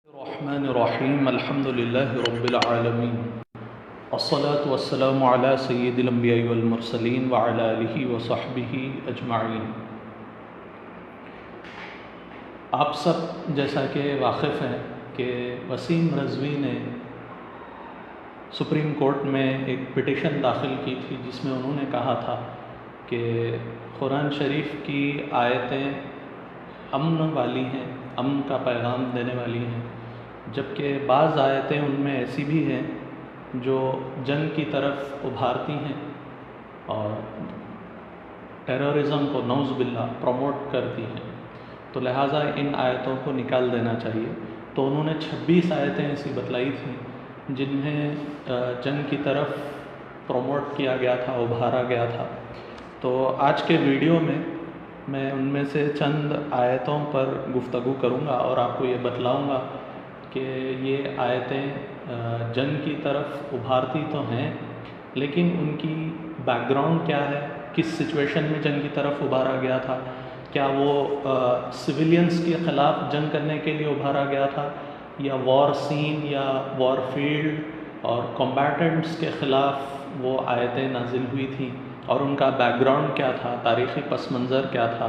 الرحمن الرحیم الحمد للہ رب العالمین الصلاة والسلام علی سید الانبیاء والمرسلین وعلی آلہ وصحبہ اجمعین۔ آپ سب جیسا کہ واقف ہیں کہ وسیم رضوی نے سپریم کورٹ میں ایک پٹیشن داخل کی تھی جس میں انہوں نے کہا تھا کہ قرآن شریف کی آیتیں امن والی ہیں، امن کا پیغام دینے والی ہیں، جبکہ بعض آیتیں ان میں ایسی بھی ہیں جو جنگ کی طرف ابھارتی ہیں اور ٹیررزم کو نعوذ باللہ پروموٹ کرتی ہیں، تو لہٰذا ان آیتوں کو نکال دینا چاہیے۔ تو انہوں نے 26 آیتیں ایسی بتلائی تھیں جنہیں جنگ کی طرف پروموٹ کیا گیا تھا، ابھارا گیا تھا۔ تو آج کے ویڈیو میں ان میں سے چند آیتوں پر گفتگو کروں گا اور آپ کو یہ بتلاؤں گا کہ یہ آیتیں جنگ کی طرف ابھارتی تو ہیں، لیکن ان کی بیک گراؤنڈ کیا ہے، کس سچویشن میں جنگ کی طرف ابھارا گیا تھا، کیا وہ سویلینز کے خلاف جنگ کرنے کے لیے ابھارا گیا تھا یا وار سین یا وار فیلڈ اور کمبیٹنٹس کے خلاف وہ آیتیں نازل ہوئی تھیں، اور ان کا بیک گراؤنڈ کیا تھا، تاریخی پس منظر کیا تھا،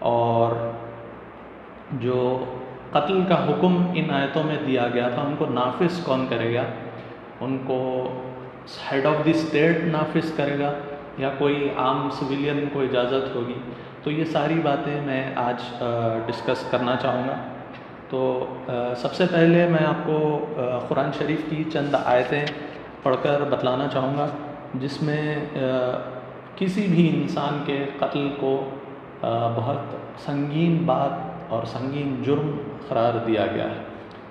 اور جو قتل کا حکم ان آیتوں میں دیا گیا تھا ان کو نافذ کون کرے گا، ان کو ہیڈ آف دی اسٹیٹ نافذ کرے گا یا کوئی عام سویلین کو اجازت ہوگی۔ تو یہ ساری باتیں میں آج ڈسکس کرنا چاہوں گا۔ تو سب سے پہلے میں آپ کو قرآن شریف کی چند آیتیں پڑھ کر بتلانا چاہوں گا جس میں کسی بھی انسان کے قتل کو بہت سنگین بات اور سنگین جرم قرار دیا گیا ہے۔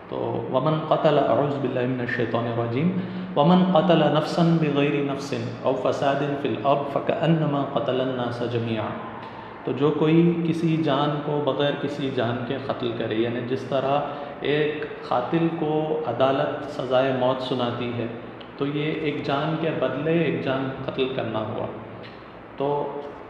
تو ومن قتل اعوذ باللہ من الشیطان الرجیم ومن قتل نفسا بغیر نفس او فساد فی الارض فکأنما قتل الناس جميعا۔ تو جو کوئی کسی جان کو بغیر کسی جان کے قتل کرے، یعنی جس طرح ایک قاتل کو عدالت سزائے موت سناتی ہے تو یہ ایک جان کے بدلے ایک جان قتل کرنا ہوا۔ تو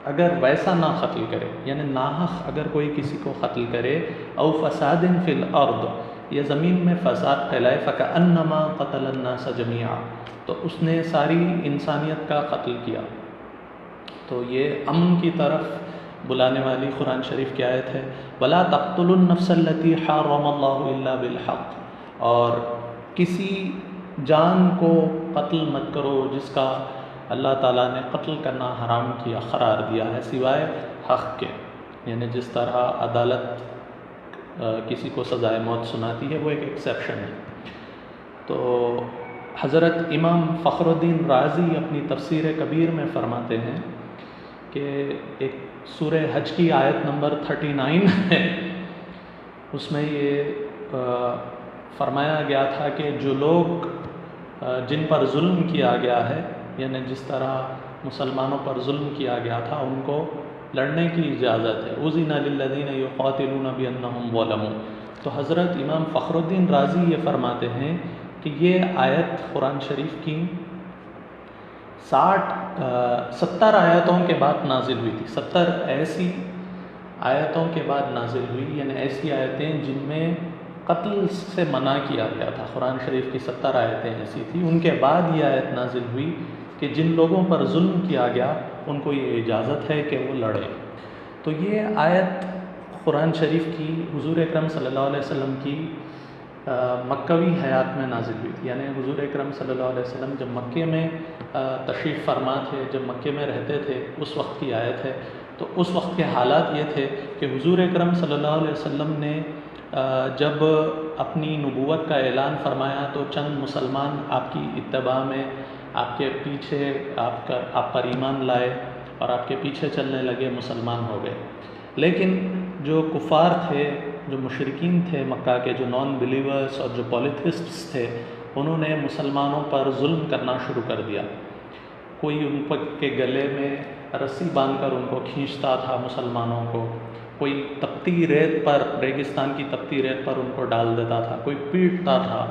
اگر ویسا نہ قتل کرے، یعنی ناحق اگر کوئی کسی کو قتل کرے، او فساد فی الارض، یہ زمین میں فساد پھیلائے، فکأنما قتل الناس جميعا، تو اس نے ساری انسانیت کا قتل کیا۔ تو یہ امن کی طرف بلانے والی قرآن شریف کی آیت ہے۔ وَلَا تَقْتُلُوا النَّفْسَ الَّتِي حَرَّمَ اللَّهُ إِلَّا بِالْحَقِّ، اور کسی جان کو قتل مت کرو جس کا اللہ تعالیٰ نے قتل کرنا حرام کیا، قرار دیا ہے، سوائے حق کے، یعنی جس طرح عدالت کسی کو سزائے موت سناتی ہے وہ ایک ایکسیپشن ہے۔ تو حضرت امام فخر الدین رازی اپنی تفسیر کبیر میں فرماتے ہیں کہ ایک سورہ حج کی آیت نمبر 39 ہے، اس میں یہ فرمایا گیا تھا کہ جو لوگ جن پر ظلم کیا گیا ہے، یعنی جس طرح مسلمانوں پر ظلم کیا گیا تھا، ان کو لڑنے کی اجازت ہے۔ اذن للذین یقاتلون بانہم ظلموا۔ تو حضرت امام فخر الدین رازی یہ فرماتے ہیں کہ یہ آیت قرآن شریف کی 70 آیتوں کے بعد نازل ہوئی تھی، 70 ایسی آیتوں کے بعد نازل ہوئی، یعنی ایسی آیتیں جن میں قتل سے منع کیا گیا تھا۔ قرآن شریف کی 70 آیتیں ایسی تھیں، ان کے بعد یہ آیت نازل ہوئی کہ جن لوگوں پر ظلم کیا گیا ان کو یہ اجازت ہے کہ وہ لڑیں۔ تو یہ آیت قرآن شریف کی حضور اکرم صلی اللہ علیہ وسلم کی مکوی حیات میں نازل ہوئی تھی، یعنی حضور اکرم صلی اللہ علیہ وسلم جب مکے میں تشریف فرما تھے، جب مکے میں رہتے تھے، اس وقت کی آیت ہے۔ تو اس وقت کے حالات یہ تھے کہ حضور اکرم صلی اللہ علیہ وسلم نے جب اپنی نبوت کا اعلان فرمایا تو چند مسلمان آپ کی اتباع میں آپ کے پیچھے آپ پر ایمان لائے اور آپ کے پیچھے چلنے لگے، مسلمان ہو گئے۔ لیکن جو کفار تھے، جو مشرکین تھے مکہ کے، جو نان بلیورز اور جو پولیتھسٹس تھے، انہوں نے مسلمانوں پر ظلم کرنا شروع کر دیا۔ کوئی ان کے گلے میں رسی باندھ کر ان کو کھینچتا تھا مسلمانوں کو، کوئی تپتی ریت پر، ریگستان کی تپتی ریت پر ان کو ڈال دیتا تھا، کوئی پیٹتا تھا۔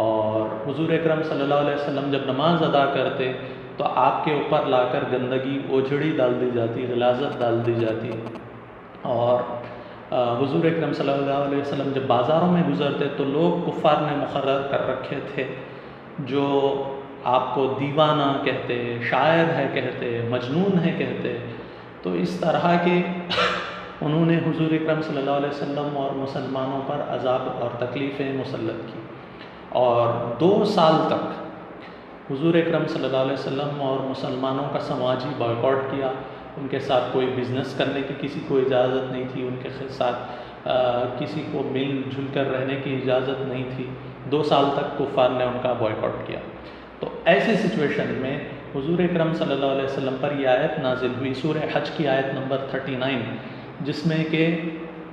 اور حضور اکرم صلی اللہ علیہ وسلم جب نماز ادا کرتے تو آپ کے اوپر لا کر گندگی، اوجھڑی ڈال دی جاتی، غلاظت ڈال دی جاتی، اور حضور اکرم صلی اللہ علیہ وسلم جب بازاروں میں گزرتے تو لوگ کفار نے مقرر کر رکھے تھے جو آپ کو دیوانہ کہتے، شاعر ہے کہتے، مجنون ہے کہتے. تو اس طرح کے انہوں نے حضور اکرم صلی اللہ علیہ وسلم اور مسلمانوں پر عذاب اور تکلیفیں مسلط کی، اور 2 سال تک حضور اکرم صلی اللہ علیہ وسلم اور مسلمانوں کا سماجی بائیکاٹ کیا. ان کے ساتھ کوئی بزنس کرنے کی کسی کو اجازت نہیں تھی، ان کے ساتھ کسی کو مل جل کر رہنے کی اجازت نہیں تھی. 2 سال تک کفار نے ان کا بائیکاٹ کیا. تو ایسی سچویشن میں حضور اکرم صلی اللہ علیہ وسلم پر یہ آیت نازل ہوئی، سورہ حج کی آیت نمبر 39، جس میں کہ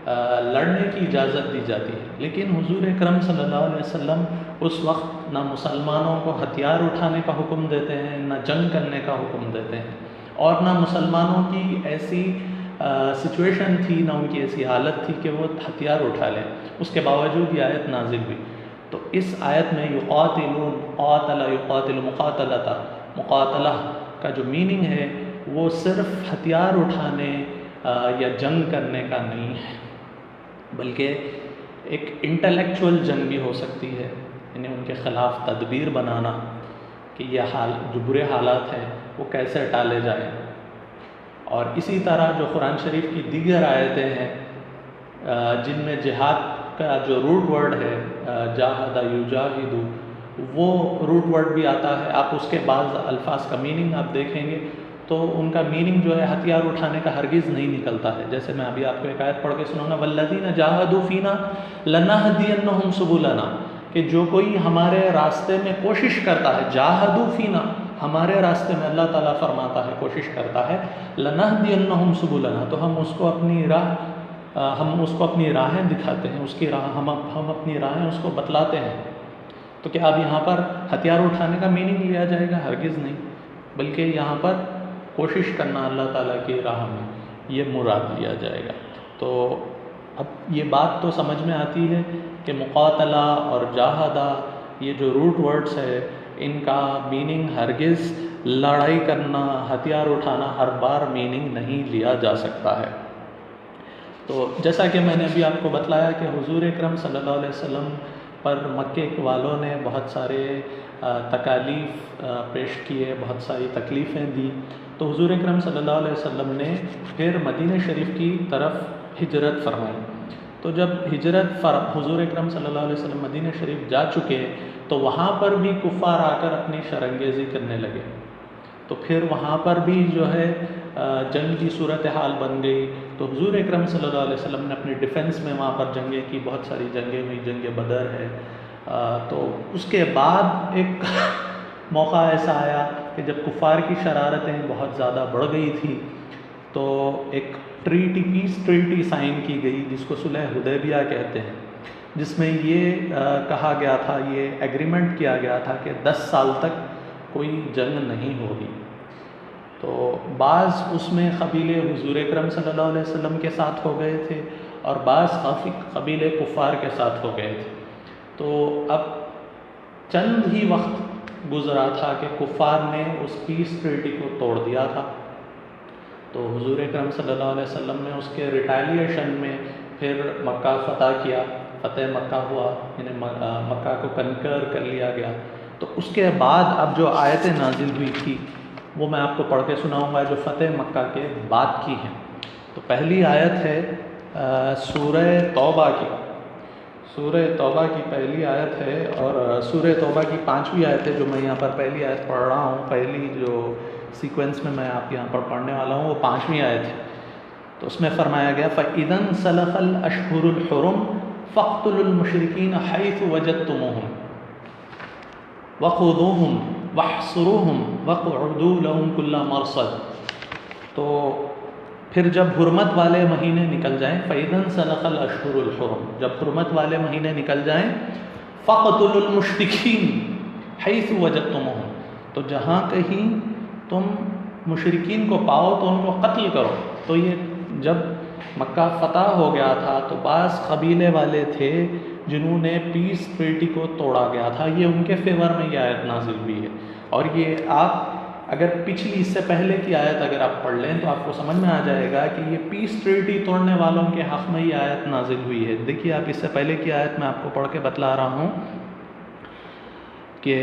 لڑنے کی اجازت دی جاتی ہے. لیکن حضور اکرم صلی اللہ علیہ وسلم اس وقت نہ مسلمانوں کو ہتھیار اٹھانے کا حکم دیتے ہیں، نہ جنگ کرنے کا حکم دیتے ہیں، اور نہ مسلمانوں کی ایسی سچویشن تھی، نہ ان کی ایسی حالت تھی کہ وہ ہتھیار اٹھا لیں. اس کے باوجود یہ آیت نازل ہوئی. تو اس آیت میں یقاتلون، قاتل یقاتل، مقاتلہ کا جو میننگ ہے وہ صرف ہتھیار اٹھانے یا جنگ کرنے کا نہیں ہے، بلکہ ایک انٹلیکچوئل جنگ بھی ہو سکتی ہے، یعنی ان کے خلاف تدبیر بنانا کہ یہ جو برے حالات ہیں وہ کیسے ٹالے جائیں. اور اسی طرح جو قرآن شریف کی دیگر آیتیں ہیں جن میں جہاد کا جو روٹ ورڈ ہے جاہد یجاہد، وہ روٹ ورڈ بھی آتا ہے. آپ اس کے بعض الفاظ کا میننگ آپ دیکھیں گے تو ان کا میننگ جو ہے ہتھیار اٹھانے کا ہرگز نہیں نکلتا ہے. جیسے میں ابھی آپ کو ایک آیت پڑھ کے سناؤں گا، والذین جاہدوا فینا لنہدینہم سبلنا، کہ جو کوئی ہمارے راستے میں کوشش کرتا ہے، جاہدوا فینا، ہمارے راستے میں اللہ تعالیٰ فرماتا ہے کوشش کرتا ہے، لنہدینہم سبلنا، تو ہم اس کو اپنی راہیں دکھاتے ہیں، اس کی راہ ہم اپنی راہیں اس کو بتلاتے ہیں. تو کیا اب یہاں پر ہتھیار اٹھانے کا میننگ لیا جائے گا؟ ہرگز نہیں، بلکہ یہاں پر کوشش کرنا اللہ تعالیٰ کی راہ میں، یہ مراد لیا جائے گا. تو اب یہ بات تو سمجھ میں آتی ہے کہ مقاتلہ اور جاہدہ یہ جو روٹ ورڈز ہے ان کا میننگ ہرگز لڑائی کرنا، ہتھیار اٹھانا ہر بار میننگ نہیں لیا جا سکتا ہے. تو جیسا کہ میں نے ابھی آپ کو بتلایا کہ حضور اکرم صلی اللہ علیہ وسلم پر مکے والوں نے بہت سارے تکالیف پیش کیے، بہت ساری تکلیفیں دی. تو حضور اکرم صلی اللہ علیہ وسلم نے پھر مدینہ شریف کی طرف ہجرت فرمائی. تو جب حضور اکرم صلی اللہ علیہ وسلم مدینہ شریف جا چکے تو وہاں پر بھی کفار آ کر اپنی شرنگیزی کرنے لگے. تو پھر وہاں پر بھی جو ہے جنگ کی صورتحال بن گئی. تو حضور اکرم صلی اللہ علیہ وسلم نے اپنی ڈیفنس میں وہاں پر جنگیں کی، بہت ساری جنگیں ہوئی، جنگ بدر ہے. تو اس کے بعد ایک موقع ایسا آیا کہ جب کفار کی شرارتیں بہت زیادہ بڑھ گئی تھی تو ایک پیس ٹریٹی سائن کی گئی جس کو صلح حدیبیہ کہتے ہیں، جس میں یہ کہا گیا تھا، یہ ایگریمنٹ کیا گیا تھا کہ 10 سال تک کوئی جنگ نہیں ہوگی. تو بعض اس میں قبیلے حضور اکرم صلی اللہ علیہ وسلم کے ساتھ ہو گئے تھے اور بعض قبیلے کفار کے ساتھ ہو گئے تھے. تو اب چند ہی وقت گزرا تھا کہ کفار نے اس پیس ٹریٹی کو توڑ دیا تھا. تو حضور اکرم صلی اللہ علیہ وسلم نے اس کے ریٹیلیشن میں پھر مکہ فتح مکہ ہوا، یعنی مکہ کو کنکر کر لیا گیا. تو اس کے بعد اب جو آیتیں نازل ہوئی تھی وہ میں آپ کو پڑھ کے سناؤں گا جو فتح مکہ کے بعد کی ہیں. تو پہلی آیت ہے سورہ توبہ کی. سورہ توبہ کی پہلی آیت ہے، اور سورہ توبہ کی 5ویں آیت ہے جو میں یہاں پر پہلی آیت پڑھ رہا ہوں. پہلی جو سیکوینس میں آپ یہاں پر پڑھنے والا ہوں وہ 5ویں آیت ہے. تو اس میں فرمایا گیا فَإِذَا انْسَلَخَ الْأَشْهُرُ الْحُرُمُ فَاقْتُلُوا الْمُشْرِكِينَ حَيْثُ وَجَدتُّمُوهُمْ وَخُذُوهُمْ وَاحْصُرُوهُمْ وَاقْعُدُوا لَهُمْ كُلَّ مَرْصَدٍ. تو پھر جب حرمت والے مہینے نکل جائیں، فَإِذَا انْسَلَخَ الْأَشْهُرُ الْحُرُمُ، جب حرمت والے مہینے نکل جائیں، فَاقْتُلُوا الْمُشْرِكِينَ حَيْثُ وَجَدتُّمُوهُمْ، تو جہاں کہیں تم مشرکین کو پاؤ تو ان کو قتل کرو. تو یہ جب مکہ فتح ہو گیا تھا تو بعض قبیلے والے تھے جنہوں نے پیس ٹریٹی کو توڑا گیا تھا، یہ ان کے فیور میں یہ آیت نازل ہوئی ہے. اور یہ آپ اگر پچھلی اس سے پہلے کی آیت اگر آپ پڑھ لیں تو آپ کو سمجھ میں آ جائے گا کہ یہ پیس ٹریٹی توڑنے والوں کے حق میں یہ آیت نازل ہوئی ہے۔ دیکھیے آپ اس سے پہلے کی آیت میں آپ کو پڑھ کے بتلا رہا ہوں کہ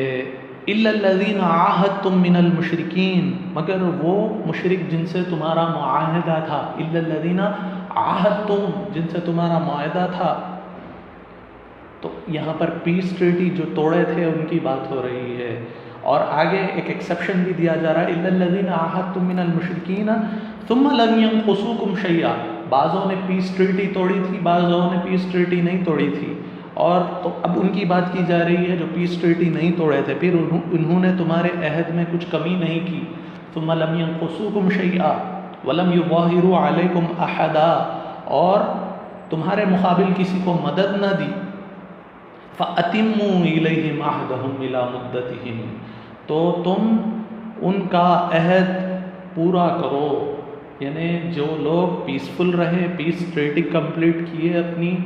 اِلَّا الَّذِينَ عَاهَدتُّم مِّنَ الْمُشْرِكِينَ، مگر وہ مشرک جن سے تمہارا معاہدہ تھا، اِلَّا الَّذِينَ عَاهَدتُّم جن سے تمہارا معاہدہ تھا۔ تو یہاں پر پیس ٹریٹی جو توڑے تھے ان کی بات ہو رہی ہے، اور آگے ایک ایکسیپشن بھی دیا جا رہا ہے، اِلَّا الَّذِينَ عَاهَدتُّم مِّنَ الْمُشْرِكِينَ ثُمَّ لَمْ يَنقُصُوكُمْ شَيْئًا، بعضوں نے پیس ٹریٹی توڑی تھی، بعضوں نے پیس ٹریٹی نہیں توڑی تھی، اور تو اب ان کی بات کی جا رہی ہے جو پیس ٹریٹی نہیں توڑے تھے، پھر انہوں نے تمہارے عہد میں کچھ کمی نہیں کی، ثُمَّ لَمْ يَنقُصُوكُمْ شَيْئًا وَلَمْ يُظَاهِرُوا عَلَيْكُمْ أَحَدًا، اور تمہارے مقابل کسی کو مدد نہ دی، فَأَتِمُّوا إِلَيْهِمْ عَهْدَهُمْ إِلَى مُدَّتِهِمْ، تو تم ان کا عہد پورا کرو، یعنی جو لوگ پیسفل رہے، پیس ٹریٹی کمپلیٹ کیے اپنی،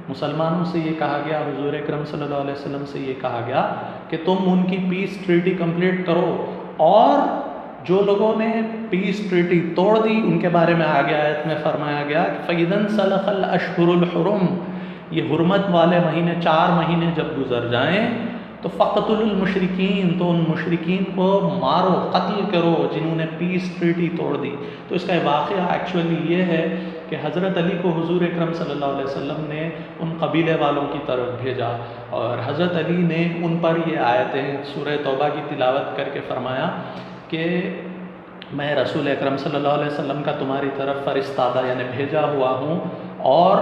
مسلمانوں سے یہ کہا گیا، حضور اکرم صلی اللہ علیہ وسلم سے یہ کہا گیا کہ تم ان کی پیس ٹریٹی کمپلیٹ کرو، اور جو لوگوں نے پیس ٹریٹی توڑ دی ان کے بارے میں آگے آیت میں فرمایا گیا کہ فَإِذَا انْسَلَخَ الْأَشْهُرُ الْحُرُمُ، یہ حرمت والے مہینے 4 مہینے جب گزر جائیں تو فَقْتُلُوا الْمُشْرِكِينَ، تو ان مشرکین کو مارو، قتل کرو جنہوں نے پیس ٹریٹی توڑ دی۔ تو اس کا واقعہ ایکچولی یہ ہے کہ حضرت علی کو حضور اکرم صلی اللہ علیہ وسلم نے ان قبیلے والوں کی طرف بھیجا، اور حضرت علی نے ان پر یہ آیتیں سورہ توبہ کی تلاوت کر کے فرمایا کہ میں رسول اکرم صلی اللہ علیہ وسلم کا تمہاری طرف فرستادہ یعنی بھیجا ہوا ہوں، اور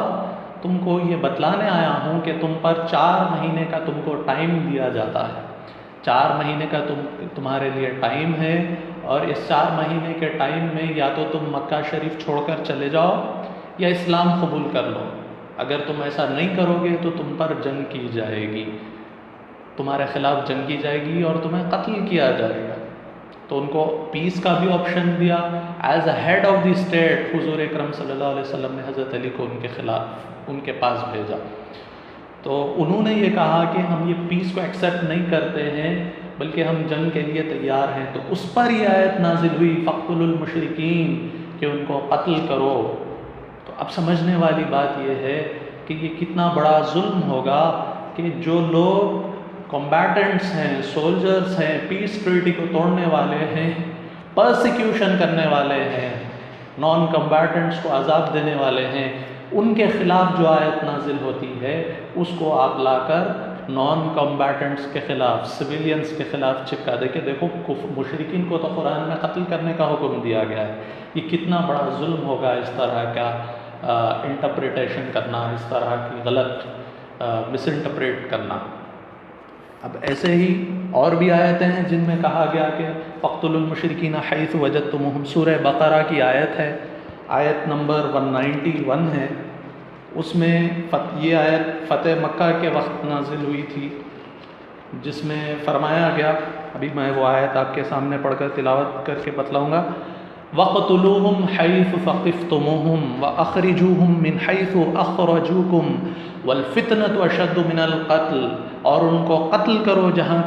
تم کو یہ بتلانے آیا ہوں کہ تم پر 4 مہینے کا تم کو ٹائم دیا جاتا ہے، 4 مہینے کا تمہارے لیے ٹائم ہے، اور اس 4 مہینے کے ٹائم میں یا تو تم مکہ شریف چھوڑ کر چلے جاؤ یا اسلام قبول کر لو، اگر تم ایسا نہیں کرو گے تو تم پر جنگ کی جائے گی، تمہارے خلاف جنگ کی جائے گی اور تمہیں قتل کیا جائے گا۔ تو ان کو پیس کا بھی آپشن دیا، as a head of the state حضور اکرم صلی اللہ علیہ وسلم نے حضرت علی کو ان کے خلاف ان کے پاس بھیجا۔ تو انہوں نے یہ کہا کہ ہم یہ پیس کو ایکسیپٹ نہیں کرتے ہیں بلکہ ہم جنگ کے لیے تیار ہیں، تو اس پر یہ آیت نازل ہوئی فَقْتُلُوا الْمُشْرِكِينَ کہ ان کو قتل کرو۔ تو اب سمجھنے والی بات یہ ہے کہ یہ کتنا بڑا ظلم ہوگا کہ جو لوگ کمبیٹنٹس ہیں، سولجرز ہیں، پیس ٹریٹی کو توڑنے والے ہیں، پرسیکیوشن کرنے والے ہیں، نان کمبیٹنٹس کو عذاب دینے والے ہیں، ان کے خلاف جو آیت نازل ہوتی ہے اس کو آپ لا کر نان کمبیٹنٹس کے خلاف، سویلینز کے خلاف چپکا دے کہ دیکھو مشرکین کو تو قرآن میں قتل کرنے کا حکم دیا گیا ہے، یہ کتنا بڑا ظلم ہوگا اس طرح کا انٹرپریٹیشن کرنا، اس طرح کی غلط مس انٹرپریٹ کرنا۔ اب ایسے ہی اور بھی آیتیں ہیں جن میں کہا گیا کہ فَاقْتُلُوا الْمُشْرِكِينَ حَيْثُ وَجَدتُّمُوهُمْ، سورہ بقرہ کی آیت ہے، آیت نمبر 191 ہے، اس میں یہ آیت فتح مکہ کے وقت نازل ہوئی تھی، جس میں فرمایا گیا، ابھی میں وہ آیت آپ کے سامنے پڑھ کر تلاوت کر کے بتلاؤں گا، وَاقْتُلُوهُمْ حَيْثُ ثَقِفْتُمُوهُمْ وَأَخْرِجُوهُمْ مِنْ حَيْثُ أَخْرَجُوكُمْ وَالْفِتْنَةُ أَشَدُّ مِنَ الْقَتْلِ، اور ان کو قتل کرو جہاں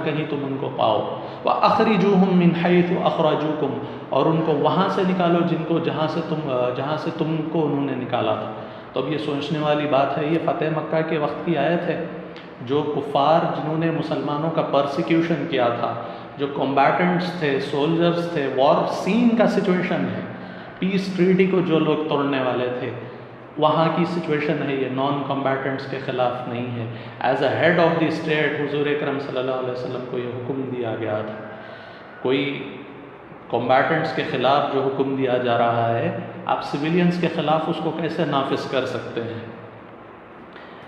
کہیں تم ان کو پاؤ، وَأَخْرِجُوهُمْ مِنْ حَيْثُ أَخْرَجُوكُمْ، اور ان کو وہاں سے نکالو جہاں سے تم کو انہوں نے نکالا تھا۔ تو اب یہ سوچنے والی بات ہے، یہ فتح مکہ کے وقت کی آیت ہے، جو کفار جنہوں نے مسلمانوں کا پرسیکیوشن کیا تھا، جو کمبیٹنٹس تھے، سولجرز تھے، وار سین کا سچویشن ہے، پیس ٹریٹی کو جو لوگ توڑنے والے تھے وہاں کی سچویشن ہے، یہ نان کمبیٹنٹس کے خلاف نہیں ہے۔ As a head of the state حضور اکرم صلی اللہ علیہ وسلم کو یہ حکم دیا گیا تھا، کوئی کمبیٹنٹس کے خلاف جو حکم دیا جا رہا ہے آپ سویلینز کے خلاف اس کو کیسے نافذ کر سکتے ہیں؟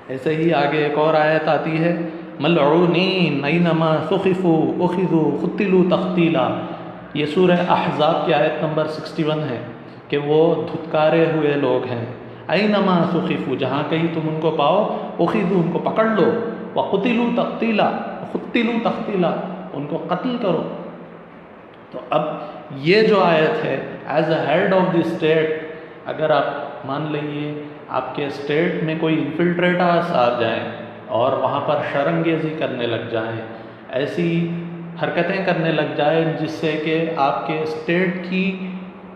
ایسے ہی آگے ایک اور آیت آتی ہے، ملعونین اینما ثقفوا اخذوا قتلوا تقتیلا، یہ سورہ احزاب کی آیت نمبر 61 ہے کہ وہ دھتکارے ہوئے لوگ ہیں، اینما ثقفوا جہاں کہیں تم ان کو پاؤ، اخذوا ان کو پکڑ لو، وقتلوا تقتیلا قتلوا تقتیلا ان کو قتل کرو۔ تو اب یہ جو آیت ہے as a head of the state, اگر آپ مان لئیے آپ کے اسٹیٹ میں کوئی انفلٹریٹرز آ جائیں اور وہاں پر شرنگیزی کرنے لگ جائیں، ایسی حرکتیں کرنے لگ جائے جس سے کہ آپ کے اسٹیٹ کی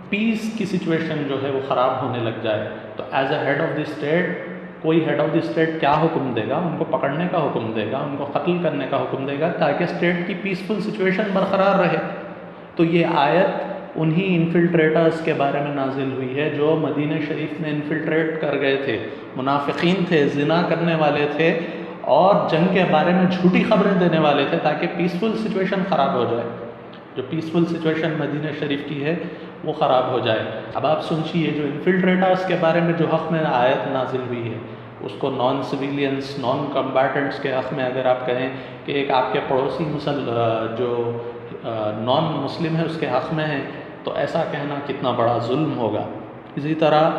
پیس کی سچویشن جو ہے وہ خراب ہونے لگ جائے، تو as a head of the state کوئی ہیڈ آف دی اسٹیٹ کیا حکم دے گا؟ ان کو پکڑنے کا حکم دے گا، ان کو قتل کرنے کا حکم دے گا تاکہ اسٹیٹ کی پیسفل سچویشن برقرار رہے۔ تو یہ آیت انہی انفلٹریٹرز کے بارے میں نازل ہوئی ہے جو مدینہ شریف میں انفلٹریٹ کر گئے تھے، منافقین تھے، زنا کرنے والے تھے اور جنگ کے بارے میں جھوٹی خبریں دینے والے تھے تاکہ پیسفل سچویشن خراب ہو جائے، جو پیسفل سچویشن مدینہ شریف کی ہے وہ خراب ہو جائے۔ اب آپ سنچیے جو انفلٹریٹرز کے بارے میں جو حق میں آیت نازل ہوئی ہے، اس کو نان سویلینس، نان کمبیٹنٹس کے حق میں اگر آپ کہیں کہ ایک آپ کے پڑوسی جو نان مسلم ہے اس کے حق میں ہے، تو ایسا کہنا کتنا بڑا ظلم ہوگا۔ اسی طرح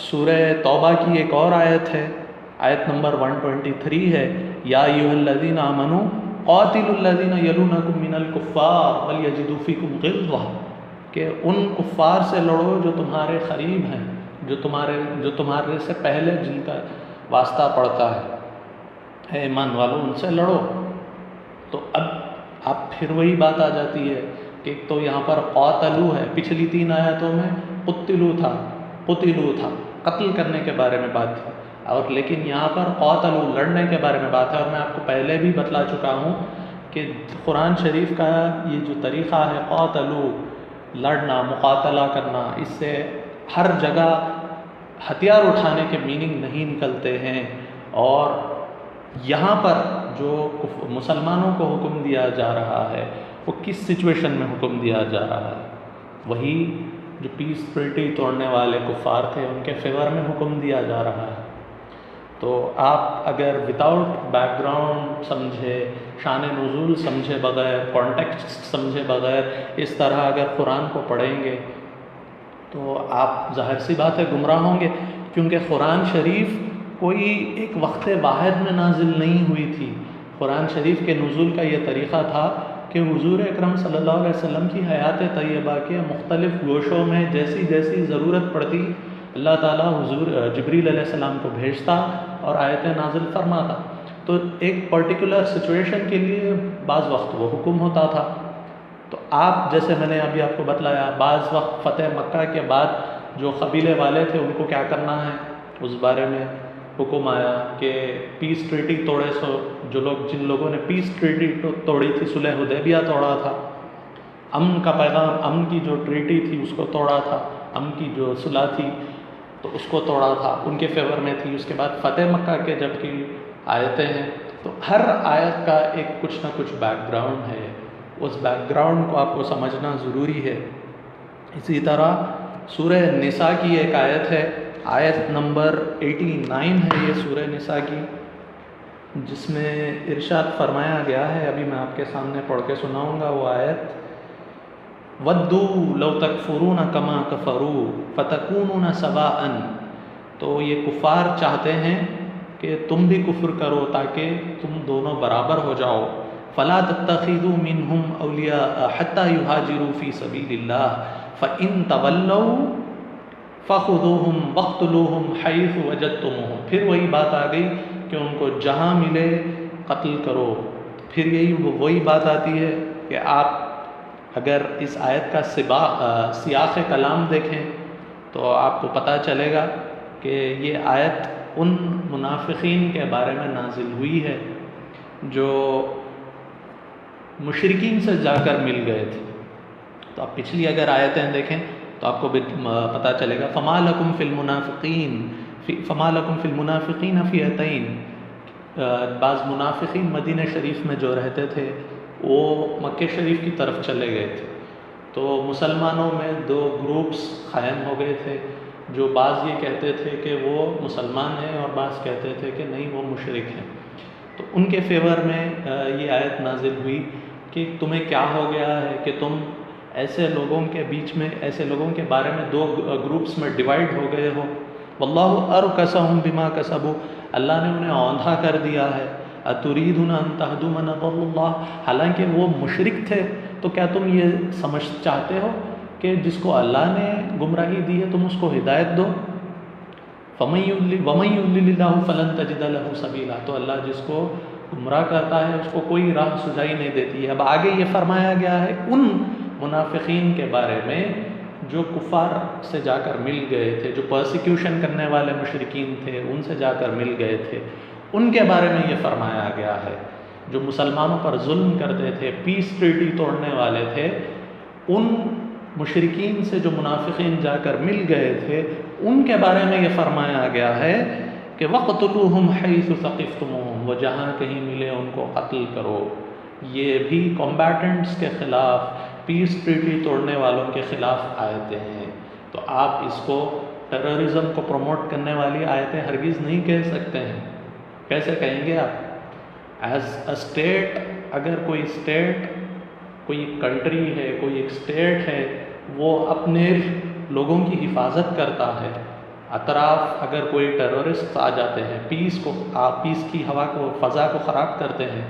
سورہ توبہ کی ایک اور آیت ہے، آیت نمبر 123 ہے، یا ایھا الذین آمنوا قاتلوا الذین یلونکم من الکفار ولیجدوا فیکم غلظہ، کہ ان کفار سے لڑو جو تمہارے قریب ہیں، جو تمہارے سے پہلے جن کا واسطہ پڑتا ہے، اے ایمان والو ان سے لڑو۔ تو اب پھر وہی بات آ جاتی ہے کہ ایک تو یہاں پر قاتلو ہے، پچھلی 3 آیتوں میں قتلو تھا، قتل کرنے کے بارے میں بات تھی، اور لیکن یہاں پر قاتلو، لڑنے کے بارے میں بات ہے۔ اور میں آپ کو پہلے بھی بتلا چکا ہوں کہ قرآن شریف کا یہ جو طریقہ ہے قاتلو، لڑنا، مقاتلہ کرنا، اس سے ہر جگہ ہتھیار اٹھانے کے میننگ نہیں نکلتے ہیں، اور یہاں پر جو مسلمانوں کو حکم دیا جا رہا ہے وہ کس سچویشن میں حکم دیا جا رہا ہے؟ وہی جو پیس ٹریٹی توڑنے والے کفار تھے ان کے فیور میں حکم دیا جا رہا ہے۔ تو آپ اگر وداؤٹ بیک گراؤنڈ سمجھے، شان نزول سمجھے بغیر، کانٹیکسٹ سمجھے بغیر اس طرح اگر قرآن کو پڑھیں گے تو آپ ظاہر سی بات ہے گمراہ ہوں گے، کیونکہ قرآن شریف کوئی ایک وقت واحد میں نازل نہیں ہوئی تھی۔ قرآن شریف کے نزول کا یہ طریقہ تھا کہ حضور اکرم صلی اللہ علیہ وسلم کی حیات طیبہ کے مختلف گوشوں میں جیسی جیسی ضرورت پڑتی اللہ تعالیٰ حضور جبریل علیہ السلام کو بھیجتا اور آیتیں نازل فرماتا۔ تو ایک پرٹیکولر سچویشن کے لیے بعض وقت وہ حکم ہوتا تھا۔ تو آپ جیسے میں نے ابھی آپ کو بتلایا، بعض وقت فتح مکہ کے بعد جو قبیلے والے تھے ان کو کیا کرنا ہے اس بارے میں حکم آیا کہ پیس ٹریٹی توڑے، سو جن لوگوں نے پیس ٹریٹی توڑی تھی، صلح حدیبیہ توڑا تھا، امن کا پیغام، امن کی جو ٹریٹی تھی اس کو توڑا تھا، امن کی جو صلح تھی تو اس کو توڑا تھا، ان کے فیور میں تھی۔ اس کے بعد فتح مکہ کے جب کی آیتیں ہیں تو ہر آیت کا ایک کچھ نہ کچھ بیک گراؤنڈ ہے، اس بیک گراؤنڈ کو آپ کو سمجھنا ضروری ہے۔ اسی طرح سورہ نساء کی ایک آیت ہے، آیت نمبر 89 ہے یہ سورہ نساء کی، جس میں ارشاد فرمایا گیا ہے، ابھی میں آپ کے سامنے پڑھ کے سناؤں گا وہ آیت، وَدُّوا لَوْ تَكْفُرُونَ كَمَا كَفَرُوا فَتَكُونُونَ سَوَاءً، تو یہ کفار چاہتے ہیں کہ تم بھی کفر کرو تاکہ تم دونوں برابر ہو جاؤ، فَلَا تَتَّخِذُوا مِنْهُمْ أَوْلِيَاءَ حَتَّى يُهَاجِرُوا فِي سَبِيلِ اللَّهِ فَإِن تَوَلَّوْا فَخُذُوهُمْ وَاقْتُلُوهُمْ حَيْثُ وَجَدتُّمُوهُمْ، پھر وہی بات آ گئی کہ ان کو جہاں ملے قتل کرو۔ پھر وہی بات آتی ہے کہ آپ اگر اس آیت کا سیاق کلام دیکھیں تو آپ کو پتہ چلے گا کہ یہ آیت ان منافقین کے بارے میں نازل ہوئی ہے جو مشرکین سے جا کر مل گئے تھے۔ تو آپ پچھلی اگر آیتیں دیکھیں تو آپ کو بھی پتہ چلے گا، فما لکم فی المنافقین فئتین، بعض منافقین مدینہ شریف میں جو رہتے تھے وہ مکہ شریف کی طرف چلے گئے تھے، تو مسلمانوں میں 2 گروپس قائم ہو گئے تھے، جو بعض یہ کہتے تھے کہ وہ مسلمان ہیں اور بعض کہتے تھے کہ نہیں وہ مشرک ہیں۔ تو ان کے فیور میں یہ آیت نازل ہوئی کہ تمہیں کیا ہو گیا ہے کہ تم ایسے لوگوں کے بیچ میں، ایسے لوگوں کے بارے میں 2 گروپس میں ڈیوائیڈ ہو گئے ہو، واللہ ارکسہم بما کسبوا، اللہ نے انہیں اوندھا کر دیا ہے، اتریدون ان تہدوا من اضل اللہ، حالانکہ وہ مشرک تھے، تو کیا تم یہ چاہتے ہو کہ جس کو اللہ نے گمراہی دی ہے تم اس کو ہدایت دو؟ وَمَن يُضْلِلِ اللَّهُ فَلَن تَجِدَ لَهُ سَبِيلًا، تو اللہ جس کو گمراہ کرتا ہے، اس کو کوئی راہ سجائی نہیں دیتی ہے۔ اب آگے یہ فرمایا گیا ہے ان منافقین کے بارے میں جو کفار سے جا کر مل گئے تھے، جو پرسیکیوشن کرنے والے مشرکین تھے ان سے جا کر مل گئے تھے، ان کے بارے میں یہ فرمایا گیا ہے۔ جو مسلمانوں پر ظلم کرتے تھے، پیس ٹریٹی توڑنے والے تھے، ان مشرکین سے جو منافقین جا کر مل گئے تھے ان کے بارے میں یہ فرمایا گیا ہے کہ وَقْتُلُوهُمْ حَيْثُ ثَقِفْتُمُوهُمْ، وہ جہاں کہیں ملے ان کو قتل کرو۔ یہ بھی کمبیٹنٹس کے خلاف، پیس ٹریٹی توڑنے والوں کے خلاف آیتیں ہیں۔ تو آپ اس کو ٹیررزم کو پروموٹ کرنے والی آیتیں ہرگز نہیں کہہ سکتے ہیں۔ کیسے کہیں گے آپ؟ ایز اے اسٹیٹ، اگر کوئی اسٹیٹ، کوئی کنٹری ہے، کوئی ایک اسٹیٹ ہے، وہ اپنے لوگوں کی حفاظت کرتا ہے، اطراف اگر کوئی ٹیررسٹ آ جاتے ہیں، پیس کی ہوا کو، فضا کو خراب کرتے ہیں،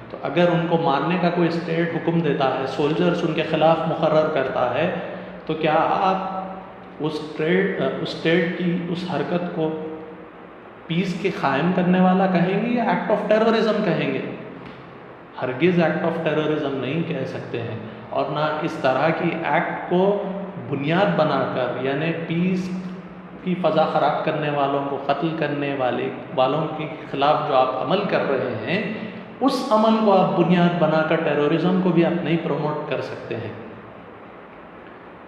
تو اگر ان کو مارنے کا کوئی اسٹیٹ حکم دیتا ہے، سولجرز ان کے خلاف مقرر کرتا ہے، تو کیا آپ اس اسٹیٹ کی اس حرکت کو پیس کے قائم کرنے والا کہیں گے یا ایکٹ آف ٹیررزم کہیں گے؟ ہرگز ایکٹ آف ٹیررزم نہیں کہہ سکتے ہیں، اور نہ اس طرح کی ایکٹ کو بنیاد بنا کر، یعنی پیس کی فضا خراب کرنے والوں کو قتل کرنے والوں کے خلاف جو آپ عمل کر رہے ہیں، اس عمل کو آپ بنیاد بنا کر ٹیررزم کو بھی آپ نہیں پروموٹ کر سکتے ہیں۔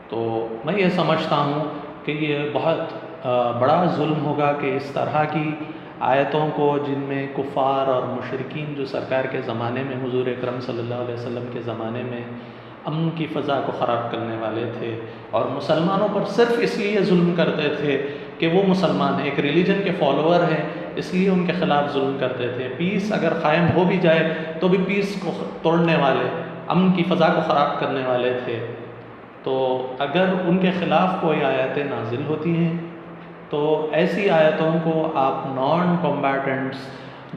تو میں یہ سمجھتا ہوں کہ یہ بہت بڑا ظلم ہوگا کہ اس طرح کی آیتوں کو، جن میں کفار اور مشرکین جو سرکار کے زمانے میں، حضور اکرم صلی اللہ علیہ وسلم کے زمانے میں امن کی فضا کو خراب کرنے والے تھے، اور مسلمانوں پر صرف اس لیے ظلم کرتے تھے کہ وہ مسلمان ہیں، ایک ریلیجن کے فالوور ہیں، اس لیے ان کے خلاف ظلم کرتے تھے۔ پیس اگر قائم ہو بھی جائے تو بھی پیس کو توڑنے والے، امن کی فضا کو خراب کرنے والے تھے۔ تو اگر ان کے خلاف کوئی آیتیں نازل ہوتی ہیں تو ایسی آیتوں کو آپ نان کمبیٹنٹس،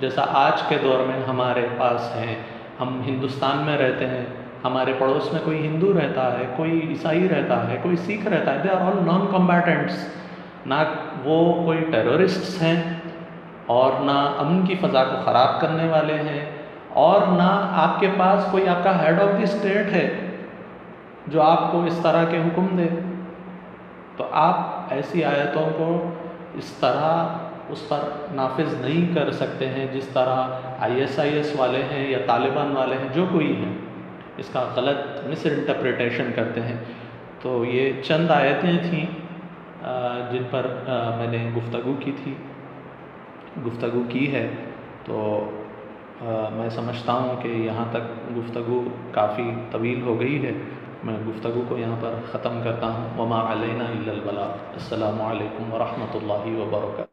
جیسا آج کے دور میں ہمارے پاس ہیں، ہم ہندوستان میں رہتے ہیں، ہمارے پڑوس میں کوئی ہندو رہتا ہے، کوئی عیسائی رہتا ہے، کوئی سکھ رہتا ہے، دے آر آل نان کمبیٹنٹس، نہ وہ کوئی ٹیررسٹس ہیں اور نہ امن کی فضا کو خراب کرنے والے ہیں، اور نہ آپ کے پاس کوئی آپ کا ہیڈ آف دی اسٹیٹ ہے جو آپ کو اس طرح کے حکم دے۔ تو آپ ایسی آیتوں کو اس طرح اس پر نافذ نہیں کر سکتے ہیں جس طرح ISIS والے ہیں یا طالبان والے ہیں، جو کوئی ہیں، اس کا غلط مس انٹرپریٹیشن کرتے ہیں۔ تو یہ چند آیتیں تھیں جن پر میں نے گفتگو کی ہے۔ تو میں سمجھتا ہوں کہ یہاں تک گفتگو کافی طویل ہو گئی ہے، میں گفتگو کو یہاں پر ختم کرتا ہوں۔ وما علینا الا البلاغ۔ السلام علیکم ورحمۃ اللہ وبرکاتہ۔